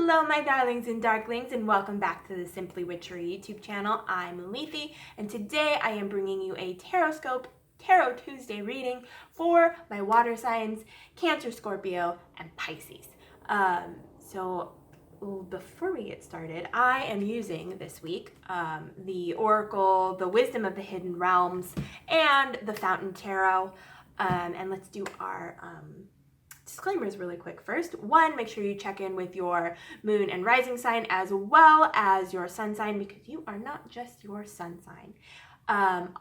Hello my darlings and darklings, and welcome back to the Simply Witchery YouTube channel. I'm Lethe, and today I am bringing you a Tarotscope Tarot Tuesday reading for my water signs, Cancer, Scorpio, and Pisces. Before we get started, I am using this week the Oracle, the Wisdom of the Hidden Realms, and the Fountain Tarot. And let's do our disclaimers really quick first. One, make sure you check in with your moon and rising sign as well as your sun sign, because you are not just your sun sign.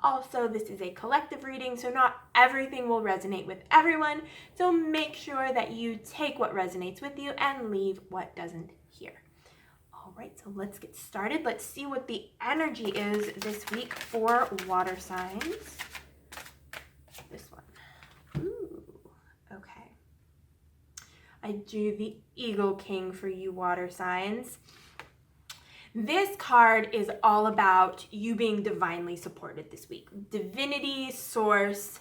Also, this is a collective reading, so not everything will resonate with everyone. So make sure that you take what resonates with you and leave what doesn't here. All right, so let's get started. Let's see what the energy is this week for water signs. This one. Ooh, okay. I drew the Eagle King for you water signs. This card is all about you being divinely supported this week. Divinity, source,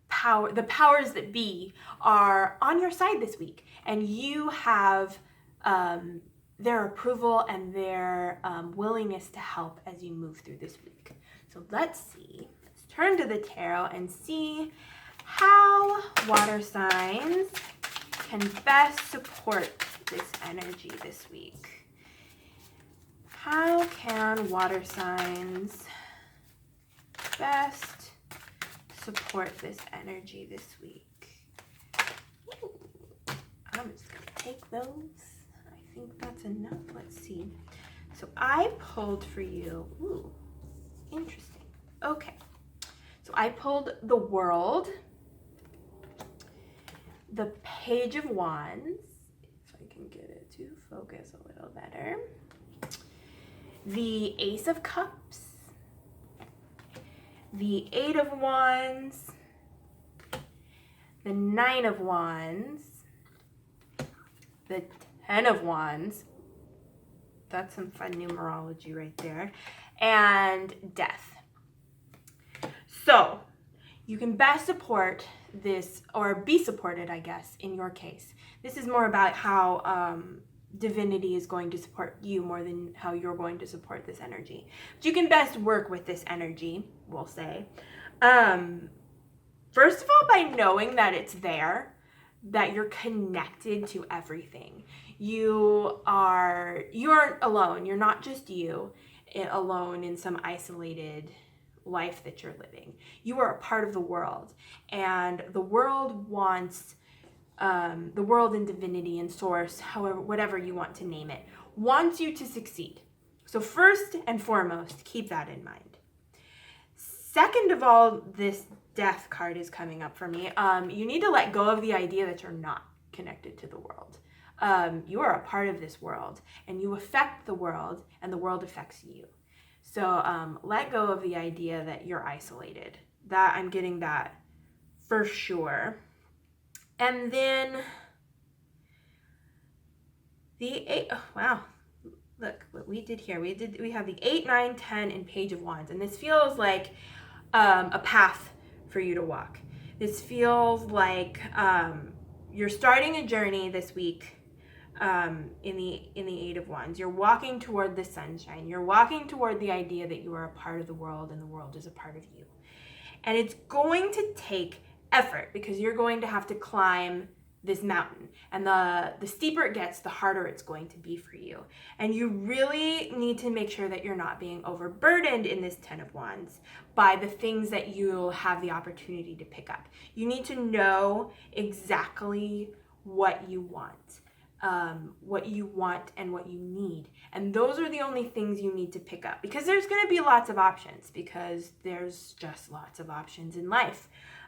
power, the powers that be are on your side this week, and you have their approval and their willingness to help as you move through this week. So let's see. Let's turn to the tarot and see how water signs can best support this energy this week. How can water signs best support this energy this week? Ooh, I'm just going to take those. I think that's enough. Let's see. So I pulled for you. Ooh, interesting. Okay. So I pulled the World, the Page of Wands, if I can get it to focus a little better, the Ace of Cups, the Eight of Wands, the Nine of Wands, the Ten of Wands, that's some fun numerology right there, and Death. So you can best support this, or be supported, I guess, in your case. This is more about how divinity is going to support you more than how you're going to support this energy. But you can best work with this energy, we'll say. First of all, by knowing that it's there, that you're connected to everything. You aren't alone. You're not just you alone in some isolated life that you're living. You are a part of the world, and the world wants the world and divinity and source, however, whatever you want to name it, wants you to succeed. So first and foremost, keep that in mind. Second of all, this Death card is coming up for me. You need to let go of the idea that you're not connected to the world. You are a part of this world, and you affect the world, and the world affects you. So let go of the idea that you're isolated. That I'm getting that for sure. And then the 8, oh, wow, look what we did here. We have the 8, 9, 10, and Page of Wands. And this feels like a path for you to walk. This feels like you're starting a journey this week in the 8 of Wands. You're walking toward the sunshine. You're walking toward the idea that you are a part of the world and the world is a part of you. And it's going to take effort, because you're going to have to climb this mountain, and the steeper it gets, the harder it's going to be for you. And you really need to make sure that you're not being overburdened in this 10 of Wands by the things that you'll have the opportunity to pick up. You need to know exactly what you want and what you need, and those are the only things you need to pick up, because there's going to be lots of options, because there's just lots of options in life.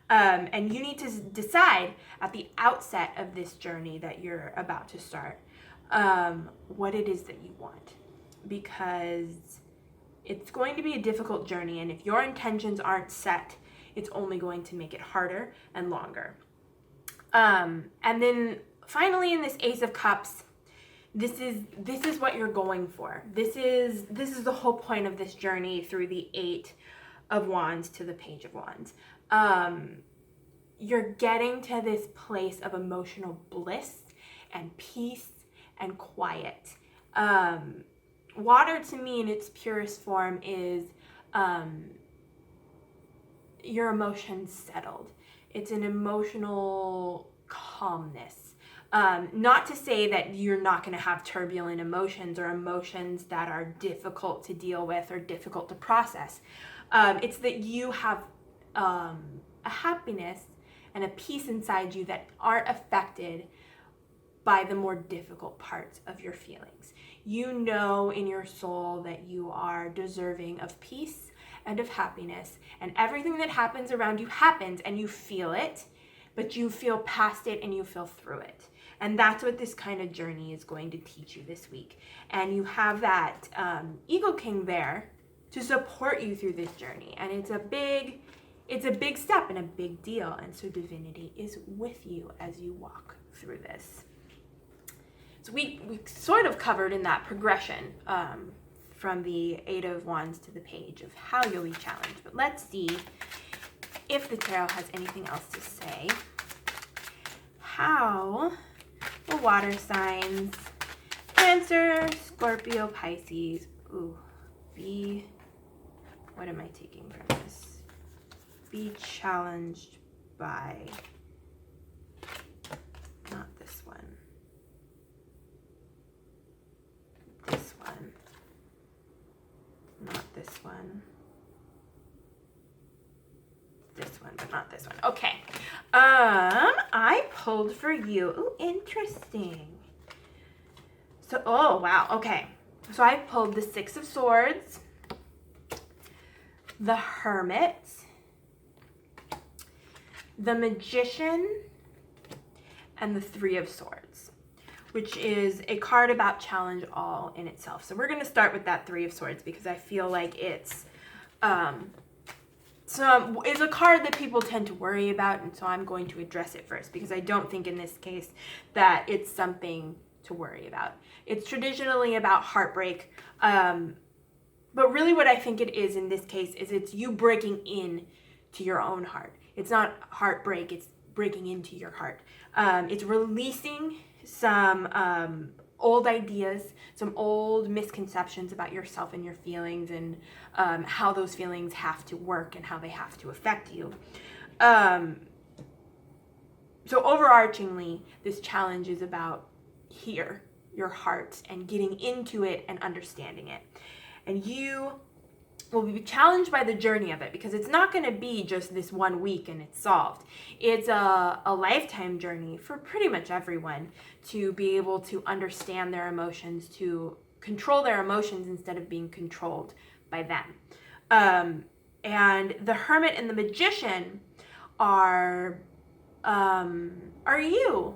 And you need to decide at the outset of this journey that you're about to start what it is that you want, because it's going to be a difficult journey, and if your intentions aren't set, it's only going to make it harder and longer. And then finally, in this Ace of Cups, this is what you're going for. This is the whole point of this journey through the 8 of Wands to the Page of Wands. You're getting to this place of emotional bliss and peace and quiet. Water to me in its purest form is your emotions settled. It's an emotional calmness. Not to say that you're not going to have turbulent emotions or emotions that are difficult to deal with or difficult to process. It's that you have a happiness and a peace inside you that aren't affected by the more difficult parts of your feelings. You know in your soul that you are deserving of peace and of happiness, and everything that happens around you happens and you feel it, but you feel past it and you feel through it. And that's what this kind of journey is going to teach you this week. And you have that Eagle King there to support you through this journey. And it's a big step and a big deal. And so divinity is with you as you walk through this. So we sort of covered in that progression from the Eight of Wands to the Page of how you'll be challenged. But let's see if the tarot has anything else to say. How will water signs, Cancer, Scorpio, Pisces, what am I taking from this? Be challenged by, not this one, this one, not this one, this one, but not this one. Okay. I pulled for you. Ooh, interesting. So, oh, wow. Okay. So I pulled the Six of Swords, the Hermit, the Magician, and the Three of Swords, which is a card about challenge all in itself. So we're going to start with that Three of Swords because I feel like it's a card that people tend to worry about, and so I'm going to address it first because I don't think in this case that it's something to worry about. It's traditionally about heartbreak, but really what I think it is in this case is it's you breaking in to your own heart. It's not heartbreak, it's breaking into your heart. It's releasing some old ideas, some old misconceptions about yourself and your feelings, and how those feelings have to work and how they have to affect you. So overarchingly, this challenge is about your heart, and getting into it and understanding it. And you will be challenged by the journey of it because it's not going to be just this 1 week and it's solved. It's a lifetime journey for pretty much everyone to be able to understand their emotions, to control their emotions instead of being controlled by them. And the Hermit and the Magician are you.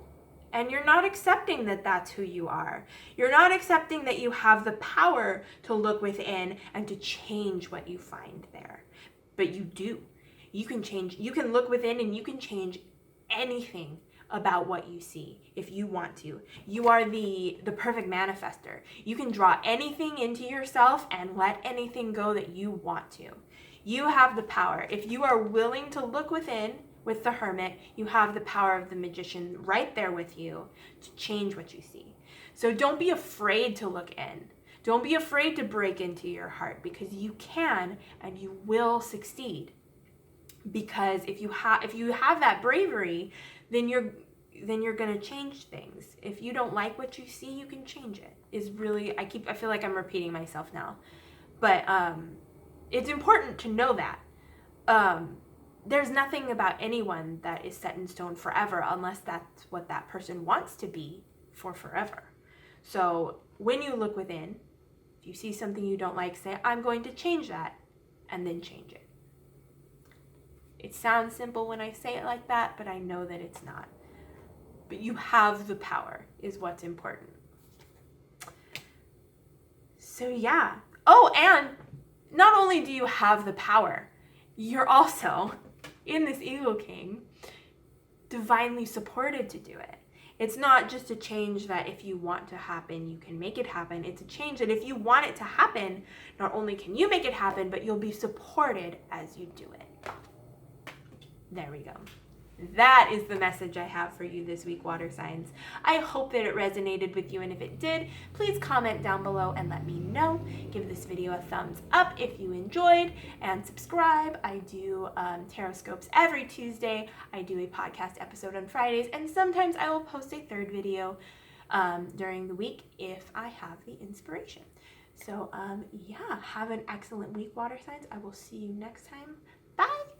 And you're not accepting that that's who you are. You're not accepting that you have the power to look within and to change what you find there. But you do. You can change. You can look within and you can change anything about what you see if you want to. You are the perfect manifester. You can draw anything into yourself and let anything go that you want to. You have the power. If you are willing to look within, with the Hermit, you have the power of the Magician right there with you to change what you see. So don't be afraid to look in. Don't be afraid to break into your heart, because you can and you will succeed. Because if you have that bravery, then you're going to change things. If you don't like what you see, you can change it. Is really I feel like I'm repeating myself now. But it's important to know that. There's nothing about anyone that is set in stone forever unless that's what that person wants to be for forever. So when you look within, if you see something you don't like, say, I'm going to change that, and then change it. It sounds simple when I say it like that, but I know that it's not. But you have the power is what's important. So yeah. Oh, and not only do you have the power, you're also, in this Eagle King, divinely supported to do it. It's not just a change that if you want to happen, you can make it happen. It's a change that if you want it to happen, not only can you make it happen, but you'll be supported as you do it. There we go. That is the message I have for you this week, water signs. I hope that it resonated with you, and if it did, please comment down below and let me know. Give this video a thumbs up if you enjoyed, and subscribe. I do Tarotscopes every Tuesday. I do a podcast episode on Fridays, and sometimes I will post a third video during the week if I have the inspiration. So yeah, have an excellent week, water signs. I will see you next time. Bye!